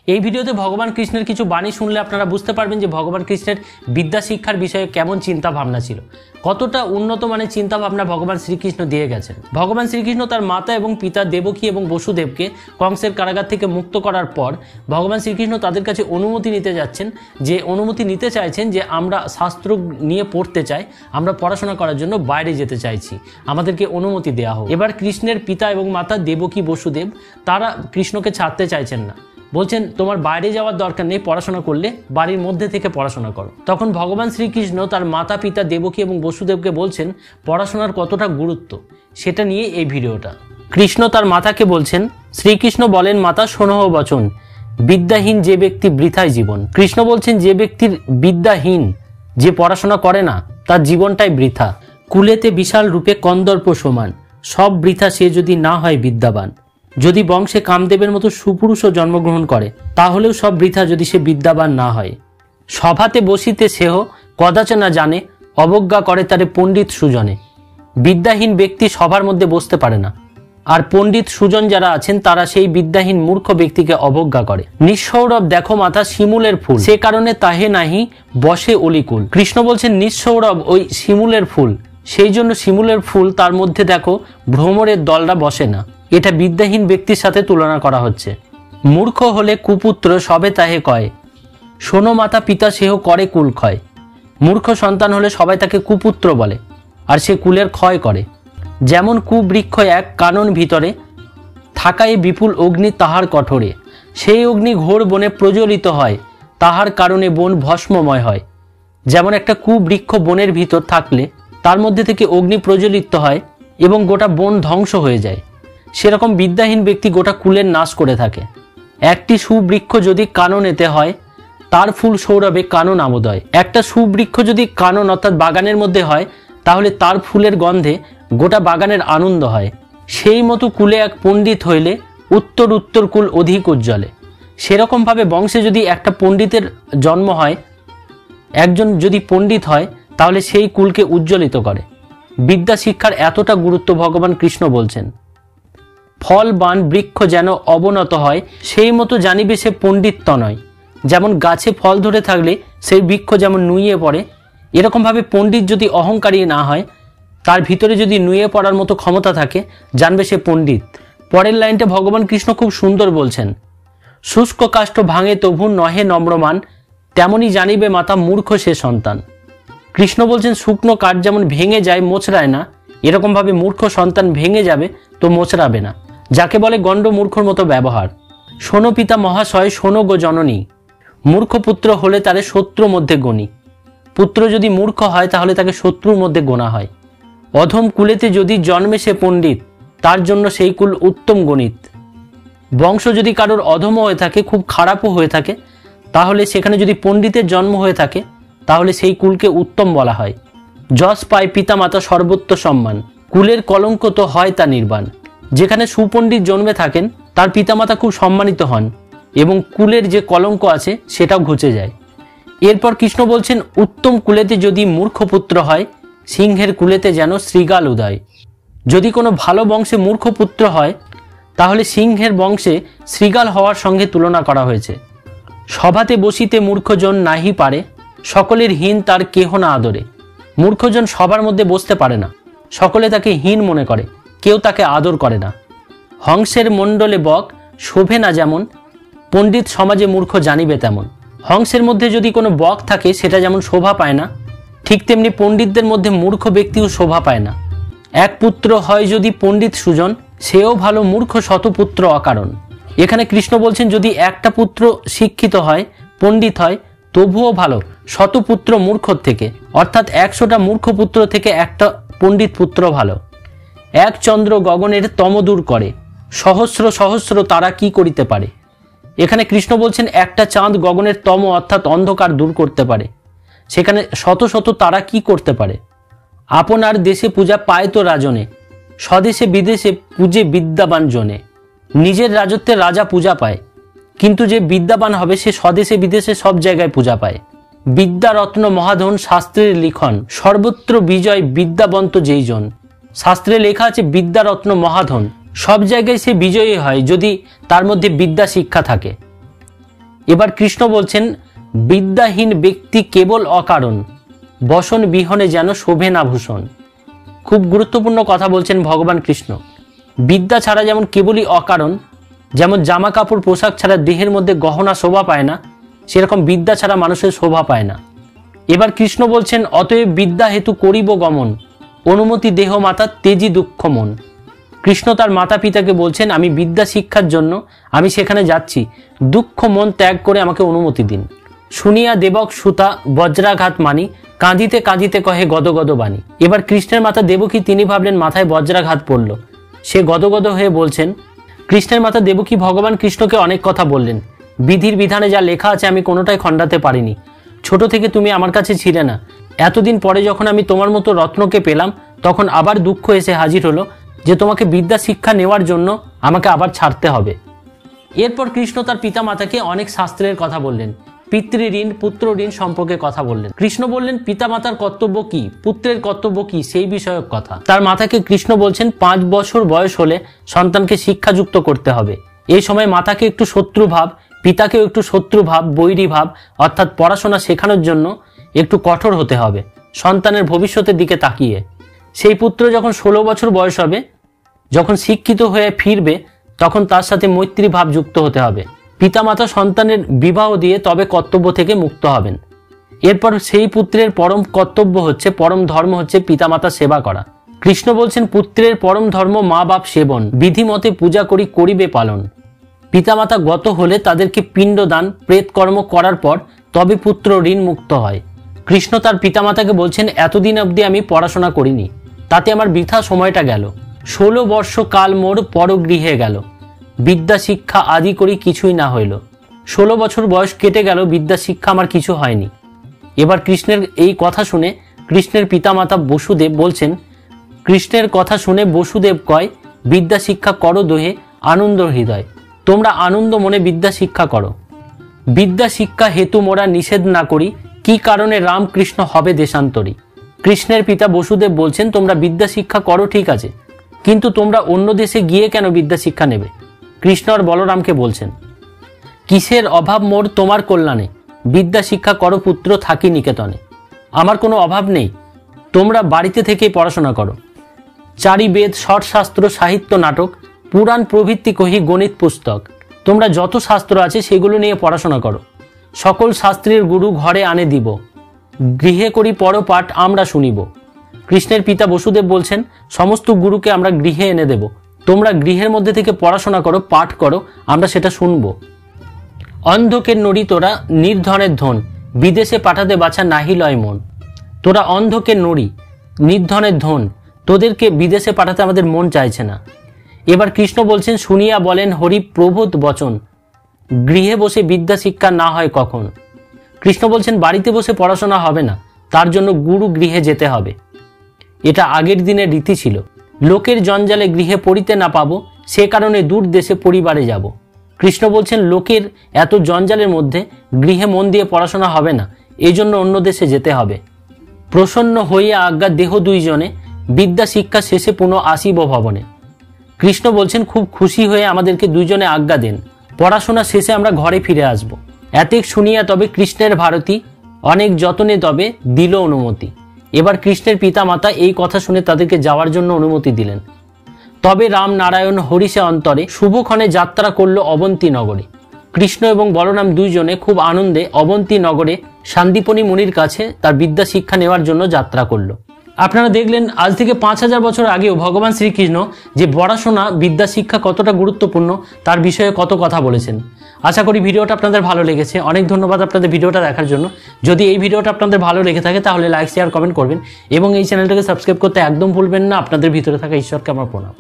এই ভিডিওতে ভগবান কৃষ্ণের কিছু বাণী শুনলে আপনারা বুঝতে পারবেন যে ভগবান কৃষ্ণের বিদ্যা শিক্ষার বিষয়ে কেমন চিন্তা ভাবনা ছিল, কতটা উন্নত মানের চিন্তা ভাবনা ভগবান শ্রীকৃষ্ণ দিয়ে গেছেন। ভগবান শ্রীকৃষ্ণ তার মাতা এবং পিতা দেবকী এবং বসুদেবকে কংসের কারাগার থেকে মুক্ত করার পর ভগবান শ্রীকৃষ্ণ তাদের কাছে অনুমতি নিতে চাইছেন যে আমরা শাস্ত্র নিয়ে পড়তে চাই, আমরা পড়াশোনা করার জন্য বাইরে যেতে চাইছি, আমাদেরকে অনুমতি দেওয়া হোক। এবার কৃষ্ণের পিতা এবং মাতা দেবকী বসুদেব তারা কৃষ্ণকে ছাড়তে চাইছেন না, বলছেন তোমার বাইরে যাওয়ার দরকার নেই, পড়াশোনা করলে বাড়ির মধ্যে থেকে পড়াশোনা করো। তখন ভগবান শ্রীকৃষ্ণ তার মাতা পিতা দেবকী এবং বসুদেবকে বলছেন পড়াশোনার কতটা গুরুত্ব, সেটা নিয়ে এই ভিডিওটা। কৃষ্ণ তার মাতাকে বলছেন, শ্রীকৃষ্ণ বলেন মাতা শোনো বচন, বিদ্যাহীন যে ব্যক্তি বৃথায় জীবন। কৃষ্ণ বলছেন যে ব্যক্তির বিদ্যাহীন, যে পড়াশোনা করে না, তার জীবনটাই বৃথা। কুলেতে বিশাল রূপে কন্দর্প সমান, সব বৃথা সে যদি না হয় বিদ্যাবান। যদি বংশে কামদেবের মতো সুপুরুষও জন্মগ্রহণ করে, তাহলেও সব বৃথা যদি সে বিদ্যাবান না হয়। সভাতে বসিতে সেহ কদাচ না জানে, অবজ্ঞা করে তারে পণ্ডিত সুজনে। বিদ্যাহীন ব্যক্তি সভার মধ্যে বসতে পারে না, আর পণ্ডিত সুজন যারা আছেন তারা সেই বিদ্যাহীন মূর্খ ব্যক্তিকে অবজ্ঞা করে। নিঃসৌরভ দেখো মাথা শিমুলের ফুল, সে কারণে তাহে নাহি বসে অলিকুল। কৃষ্ণ বলছেন নিঃসৌরভ ওই শিমুলের ফুল, সেই জন্য শিমুলের ফুল তার মধ্যে দেখো ভ্রমরের দলরা বসে না। এটা বিদ্যাহীন ব্যক্তির সাথে তুলনা করা হচ্ছে। মূর্খ হলে কুপুত্র সবে তাহে কয়, শোনো মাতা পিতা সেহ করে কুল ক্ষয়। মূর্খ সন্তান হলে সবাই তাকে কুপুত্র বলে, আর সে কুলের ক্ষয় করে। যেমন কুবৃক্ষ এক কানন ভিতরে, থাকায় বিপুল অগ্নি তাহার কঠোরে। সেই অগ্নি ঘোর বনে প্রজ্বলিত হয়, তাহার কারণে বন ভস্মময় হয়। যেমন একটা কুবৃক্ষ বনের ভিতর থাকলে তার মধ্যে থেকে অগ্নি প্রজ্বলিত হয় এবং গোটা বন ধ্বংস হয়ে যায়, সেরকম বিদ্যাহীন ব্যক্তি গোটা কুলের নাশ করে থাকে। একটি সুবৃক্ষ যদি কাননেতে হয়, তার ফুল সৌরভে কানন আমোদয়। একটা সুবৃক্ষ যদি কানন অর্থাৎ বাগানের মধ্যে হয়, তাহলে তার ফুলের গন্ধে গোটা বাগানের আনন্দ হয়। সেই মতো কুলে এক পণ্ডিত হইলে উত্তর উত্তর কুল অধিক উজ্জ্বলে। সেরকমভাবে বংশে যদি একটা পণ্ডিতের জন্ম হয়, একজন যদি পণ্ডিত হয়, তাহলে সেই কুলকে উজ্জ্বলিত করে। বিদ্যা শিক্ষার এতটা গুরুত্ব ভগবান কৃষ্ণ বলছেন। ফলবান বৃক্ষ যেন অবনত হয়, সেই মতো জানিবে সে পণ্ডিত নয়। যেমন গাছে ফল ধরে থাকলে সেই বৃক্ষ যেমন নুইয়ে পড়ে, এরকমভাবে পণ্ডিত যদি অহংকারী না হয়, তার ভিতরে যদি নুয়ে পড়ার মতো ক্ষমতা থাকে, জানবে সে পণ্ডিত। পরের লাইনটা ভগবান কৃষ্ণ খুব সুন্দর বলছেন, শুষ্ক কাষ্ঠ ভাঙে তবু নহে নম্রমান, তেমনি জানিবে মাতা মূর্খ সে সন্তান। কৃষ্ণ বলছেন শুকনো কাঠ যেমন ভেঙে যায় মোচড়ায় না, এরকমভাবে মূর্খ সন্তান ভেঙে যাবে তো মোচড়াবে না, যাকে বলে গণ্ড মূর্খর মতো ব্যবহার। শোনো পিতা মহাশয় শোনো গো জননী, মূর্খ পুত্র হলে তারে শত্রু মধ্যে গণি। পুত্র যদি মূর্খ হয় তাহলে তাকে শত্রুর মধ্যে গোনা হয়। অধম কুলেতে যদি জন্মে সে পণ্ডিত, তার জন্য সেই কুল উত্তম গণিত। বংশ যদি কারোর অধম হয়ে থাকে, খুব খারাপও হয়ে থাকে, তাহলে সেখানে যদি পণ্ডিতের জন্ম হয়ে থাকে, তাহলে সেই কুলকে উত্তম বলা হয়। যশ পায় পিতামাতা সর্বোত্ত সম্মান, কুলের কলঙ্ক তো হয় তা নির্বাণ। যেখানে সুপণ্ডিত জন্মে থাকেন, তার পিতামাতা খুব সম্মানিত হন এবং কুলের যে কলঙ্ক আছে সেটাও ঘুচে যায়। এরপর কৃষ্ণ বলছেন উত্তম কুলেতে যদি মূর্খ পুত্র হয়, সিংহের কুলেতে যেন শৃগাল উদয়। যদি কোনো ভালো বংশে মূর্খ পুত্র হয়, তাহলে সিংহের বংশে শৃগাল হওয়ার সঙ্গে তুলনা করা হয়েছে। সভাতে বসিতে মূর্খজন নাহি পারে, সকলের হীন তার কেহ না আদরে। মূর্খজন সবার মধ্যে বসতে পারে না, সকলে তাকে হীন মনে করে, কেউ তাকে আদর করে না। হংসের মণ্ডলে বক শোভে না যেমন, পণ্ডিত সমাজে মূর্খ জানিবে তেমন। হংসের মধ্যে যদি কোনো বক থাকে, সেটা যেমন শোভা পায় না, ঠিক তেমনি পণ্ডিতদের মধ্যে মূর্খ ব্যক্তিও শোভা পায় না। এক পুত্র হয় যদি পণ্ডিত সুজন, সেও ভালো মূর্খ শতপুত্র অকারণ। এখানে কৃষ্ণ বলছেন যদি একটা পুত্র শিক্ষিত হয়, পণ্ডিত হয়, তবুও ভালো শতপুত্র মূর্খর থেকে, অর্থাৎ 100টা মূর্খ পুত্র থেকে একটা পণ্ডিত পুত্র ভালো। এক চন্দ্র গগনের তম দূর করে, সহস্র সহস্র তারা কি করিতে পারে। এখানে কৃষ্ণ বলছেন একটা চাঁদ গগনের তম অর্থাৎ অন্ধকার দূর করতে পারে, সেখানে শত শত তারা কি করতে পারে। আপনার দেশে পূজা পায় তো রাজনে, স্বদেশে বিদেশে পূজে বিদ্যাবান জনে। নিজের রাজত্বে রাজা পূজা পায়, কিন্তু যে বিদ্যাবান হবে সে স্বদেশে বিদেশে সব জায়গায় পূজা পায়। বিদ্যারত্ন মহাধন শাস্ত্রের লিখন, সর্বত্র বিজয় বিদ্যাবন্ত যেই জন। শাস্ত্রে লেখা আছে বিদ্যারত্ন মহাধন, সব জায়গায় সে বিজয়ী হয় যদি তার মধ্যে বিদ্যা শিক্ষা থাকে। এবার কৃষ্ণ বলছেন, বিদ্যাহীন ব্যক্তি কেবল অকারণ, বসন বিহনে যেন শোভে না ভূষণ। খুব গুরুত্বপূর্ণ কথা বলছেন ভগবান কৃষ্ণ। বিদ্যা ছাড়া যেমন কেবলই অকারণ, যেমন জামা কাপড় পোশাক ছাড়া দেহের মধ্যে গহনা শোভা পায় না, সেরকম বিদ্যা ছাড়া মানুষের শোভা পায় না। এবার কৃষ্ণ বলছেন, অতএব বিদ্যা হেতু করিব গমন, অনুমতি দেহ মাতা তেজি দুঃখ মন। কৃষ্ণ তার মাতা পিতাকে বলছেন, আমি বিদ্যা শিক্ষার জন্য আমি সেখানে যাচ্ছি, দুঃখ মন ত্যাগ করে আমাকে অনুমতি দিন। শুনিয়া দেবক সুতা বজ্রাঘাত মানি, কাঁদিতে কাঁদিতে কহে গদগদ বাণী। এবার কৃষ্ণের মাতা দেবকী তিনি ভাবলেন মাথায় বজ্রাঘাত পড়ল, সে গদগদ হয়ে বলছেন। কৃষ্ণের মাতা দেবকী ভগবান কৃষ্ণকে অনেক কথা বললেন, বিধির বিধানে যা লেখা আছে আমি কোনোটাই খণ্ডাতে পারিনি। ছোট থেকে তুমি আমার কাছে ছিলে না, এতদিন পরে যখন আমি তোমার মতো রত্নকে পেলাম তখন আবার দুঃখ এসে হাজির হলো যে তোমাকে বিদ্যা শিক্ষা নেওয়ার জন্য আমাকে আবার ছাড়তে হবে। এরপর কৃষ্ণ তার পিতা মাতাকে অনেক শাস্ত্রের কথা বললেন, পিতৃঋণ পুত্র ঋণ সম্পর্কে কথা বললেন। কৃষ্ণ বললেন পিতা মাতার কর্তব্য কি, পুত্রের কর্তব্য কি, সেই বিষয়ক কথা। তার মাতাকে কৃষ্ণ বলছেন 5 বছর বয়স হলে সন্তানকে শিক্ষাযুক্ত করতে হবে। এই সময় মাতাকে একটু শত্রুভাব, পিতাকেও একটু শত্রুভাব, বৈরী ভাব, অর্থাৎ পড়াশোনা শেখানোর জন্য একটু কঠোর হতে হবে সন্তানের ভবিষ্যতের দিকে তাকিয়ে। সেই পুত্র যখন 16 বছর বয়স হবে, যখন শিক্ষিত হয়ে ফিরবে, তখন তার সাথে মৈত্রী ভাব যুক্ত হতে হবে। পিতামাতা সন্তানের বিবাহ দিয়ে তবে কর্তব্য থেকে মুক্ত হবেন। এরপর সেই পুত্রের পরম কর্তব্য হচ্ছে, পরম ধর্ম হচ্ছে পিতামাতা সেবা করা। কৃষ্ণ বলছেন, পুত্রের পরম ধর্ম মা বাপ সেবন, বিধিমতে পূজা করি করিবে পালন। পিতামাতা গত হলে তাদেরকে পিণ্ডদান প্রেতকর্ম করার পর তবে পুত্র ঋণ মুক্ত হয়। কৃষ্ণ তার পিতামাতাকে বলছেন, এতদিন অবধি আমি পড়াশোনা করিনি, তাতে আমার বৃথা সময়টা গেল। 16 বর্ষ কাল মোর পরগৃহে গেল, বিদ্যা শিক্ষা আদি করি কিছুই না হইল। 16 বছর বয়স কেটে গেল, বিদ্যা শিক্ষা আমার কিছু হয়নি। এবার কৃষ্ণের এই কথা শুনে কৃষ্ণের পিতামাতা বসুদেব বলছেন, কৃষ্ণের কথা শুনে বসুদেব কয়, বিদ্যা শিক্ষা করো দোহে আনন্দ হৃদয়, তোমরা আনন্দ মনে বিদ্যা শিক্ষা করো। বিদ্যা শিক্ষা হেতু মোরা নিষেধ না করি, কি কারণে রামকৃষ্ণ হবে দেশান্তরী। কৃষ্ণের পিতা বসুদেব বলছেন, তোমরা বিদ্যা শিক্ষা করো ঠিক আছে, কিন্তু তোমরা অন্য দেশে গিয়ে কেন বিদ্যা শিক্ষা নেবে। কৃষ্ণ আর বলরামকে বলছেন, কিসের অভাব মোর তোমার কল্যাণে, বিদ্যা শিক্ষা করো পুত্র থাকি নিকেতনে। আমার কোনো অভাব নেই, তোমরা বাড়িতে থেকেই পড়াশোনা করো। চারি বেদ ষটশাস্ত্র সাহিত্য নাটক পুরাণ প্রভৃতি কহি গণিত পুস্তক, তোমরা যত শাস্ত্র আছে সেগুলো নিয়ে পড়াশোনা করো। সকল শাস্ত্রের গুরু ঘরে আনে দিব, গৃহে করি পরপাঠ আমরা শুনিব। কৃষ্ণের পিতা বসুদেব বলছেন, সমস্ত গুরুকে আমরা গৃহে এনে দেব, তোমরা গৃহের মধ্যে থেকে পড়াশোনা করো, পাঠ করো, আমরা সেটা শুনব। অন্ধকের নড়ি তোরা নির্ধনের ধন, বিদেশে পাঠাতে বাছা নাহি লয় মন। তোরা অন্ধকের নড়ি, নির্ধনের ধন, তোদেরকে বিদেশে পাঠাতে আমাদের মন চাইছে না। এবার কৃষ্ণ বলছেন, শুনিয়া বলেন হরি প্রবোধ বচন, গৃহে বসে বিদ্যা শিক্ষা না হয় কখন। কৃষ্ণ বলছেন, বাড়িতে বসে পড়াশোনা হবে না, তার জন্য গুরু গৃহে যেতে হবে। এটা আগের দিনের রীতি ছিল। লোকের জঞ্জালে গৃহে পড়িতে না পাবো, সে কারণে দূর দেশে পরিবারে যাব। কৃষ্ণ বলছেন, লোকের এত জঞ্জালের মধ্যে গৃহে মন দিয়ে পড়াশোনা হবে না, এই জন্য অন্য দেশে যেতে হবে। প্রসন্ন হইয়া আজ্ঞা দেহ দুইজনে, বিদ্যা শিক্ষা শেষে পুনঃ আসিব ভবনে। কৃষ্ণ বলছেন, খুব খুশি হয়ে আমাদেরকে দুইজনে আজ্ঞা দেন, পড়াশোনা শেষে আমরা ঘরে ফিরে আসব। এতেক শুনিয়া তবে কৃষ্ণের ভারতী, অনেক যতনে তবে দিল অনুমতি। এবার কৃষ্ণের পিতা মাতা এই কথা শুনে তাদেরকে যাওয়ার জন্য অনুমতি দিলেন। তবে রাম নারায়ণ হরিষে অন্তরে শুভক্ষণে যাত্রা করল অবন্তী নগরে। কৃষ্ণ এবং বলরাম দুইজনে খুব আনন্দে অবন্তী নগরে সান্দীপনী মুনির কাছে তার বিদ্যা শিক্ষা নেওয়ার জন্য যাত্রা করল। আপনারা দেখলেন আজ থেকে 5000 বছর আগেও ভগবান শ্রীকৃষ্ণ যে পড়াশোনা বিদ্যা শিক্ষা কতটা গুরুত্বপূর্ণ তার বিষয়ে কত কথা বলেছেন। আশা করি ভিডিওটা আপনাদের ভালো লেগেছে। অনেক ধন্যবাদ আপনাদের ভিডিওটা দেখার জন্য। যদি এই ভিডিওটা আপনাদের ভালো লেগে থাকে তাহলে লাইক শেয়ার কমেন্ট করবেন এবং এই চ্যানেলটাকে সাবস্ক্রাইব করতে একদম ভুলবেন না। আপনাদের ভিতরে থাকা ঈশ্বরকে আমার প্রণাম।